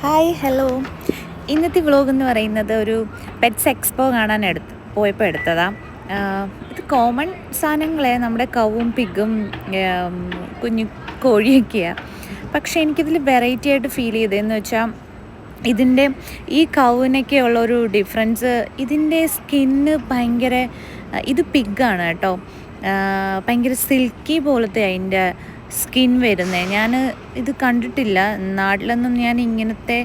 Hi hello. ഇന്നത്തെ vlog എന്ന് പറയുന്നത് ഒരു പെറ്റ്സ് എക്സ്പോ കാണാൻ പോയപ്പോൾ എടുത്തതാണ്. ഇത് കോമൺ സാധനങ്ങളെ നമ്മുടെ കവും പിഗും കുഞ്ഞു കോഴിയൊക്കെയാണ്. പക്ഷേ എനിക്കിതിൽ വെറൈറ്റി ആയിട്ട് ഫീൽ ചെയ്തതെന്ന് വെച്ചാൽ ഇതിൻ്റെ ഈ കൗവിനൊക്കെ ഉള്ളൊരു ഡിഫറൻസ്, ഇതിൻ്റെ സ്കിന്ന് ഭയങ്കര, ഇത് പിഗാണ് കേട്ടോ, ഭയങ്കര സിൽക്കി പോലത്തെ അതിൻ്റെ സ്കിൻ വരുന്നത്. ഞാൻ ഇത് കണ്ടിട്ടില്ല, നാട്ടിലൊന്നും ഞാൻ ഇങ്ങനത്തെ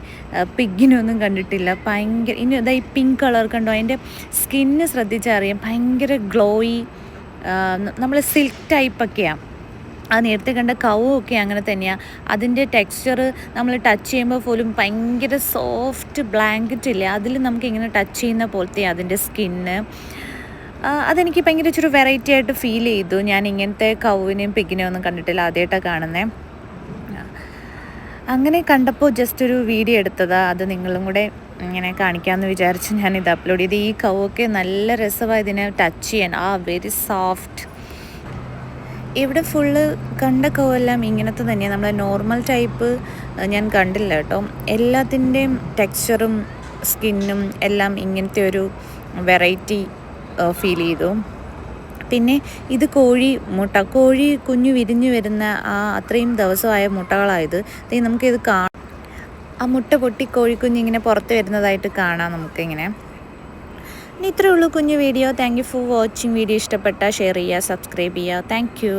പിഗിനൊന്നും കണ്ടിട്ടില്ല. ഭയങ്കര ഇനി ഇതാ ഈ പിങ്ക് കളർ കണ്ടോ, അതിൻ്റെ സ്കിന്ന് ശ്രദ്ധിച്ചറിയാം, ഭയങ്കര ഗ്ലോയി, നമ്മൾ സിൽക്ക് ടൈപ്പൊക്കെയാണ്. ആ നേരത്തെ കണ്ട കവും ഒക്കെ അങ്ങനെ തന്നെയാണ്. അതിൻ്റെ ടെക്സ്ചർ നമ്മൾ ടച്ച് ചെയ്യുമ്പോൾ പോലും ഭയങ്കര സോഫ്റ്റ് ബ്ലാങ്കറ്റ് ഇല്ലേ, അതിൽ നമുക്ക് ഇങ്ങനെ ടച്ച് ചെയ്യുന്ന പോലത്തെ അതിൻ്റെ സ്കിന്ന്. അതെനിക്ക് ഭയങ്കര ഇച്ചിരി വെറൈറ്റി ആയിട്ട് ഫീൽ ചെയ്തു. ഞാൻ ഇങ്ങനത്തെ കൗവിനെയും പിഗിനെയും ഒന്നും കണ്ടിട്ടില്ല, ആദ്യമായിട്ടാണ് കാണുന്നത്. അങ്ങനെ കണ്ടപ്പോൾ ജസ്റ്റ് ഒരു വീഡിയോ എടുത്തതാണ്. അത് നിങ്ങളും കൂടെ ഇങ്ങനെ കാണിക്കാമെന്ന് വിചാരിച്ച് ഞാനിത് അപ്ലോഡ് ചെയ്ത്. ഈ കവൊക്കെ നല്ല രസമാണ് ഇതിനെ ടച്ച് ചെയ്യാൻ, വെരി സോഫ്റ്റ്. ഇവിടെ ഫുള്ള് കണ്ട കവെല്ലാം ഇങ്ങനത്തെ തന്നെയാണ്, നമ്മുടെ നോർമൽ ടൈപ്പ് ഞാൻ കണ്ടില്ല കേട്ടോ. എല്ലാത്തിൻ്റെയും ടെക്സ്ചറും സ്കിന്നും എല്ലാം ഇങ്ങനത്തെ ഒരു വെറൈറ്റി ഫീൽ ചെയ്തു. പിന്നെ ഇത് കോഴി കുഞ്ഞു വിരിഞ്ഞു വരുന്ന അത്രയും ദിവസമായ മുട്ടകളായത്. നമുക്കിത് ആ മുട്ട പൊട്ടി കോഴിക്കുഞ്ഞിങ്ങനെ പുറത്ത് വരുന്നതായിട്ട് കാണാം നമുക്കിങ്ങനെ. ഇനി ഇത്രയേ ഉള്ളൂ കുഞ്ഞു video. Thank you for watching. Video ഇഷ്ടപ്പെട്ടാൽ ഷെയർ ചെയ്യുക, സബ്സ്ക്രൈബ് ചെയ്യുക. Thank you.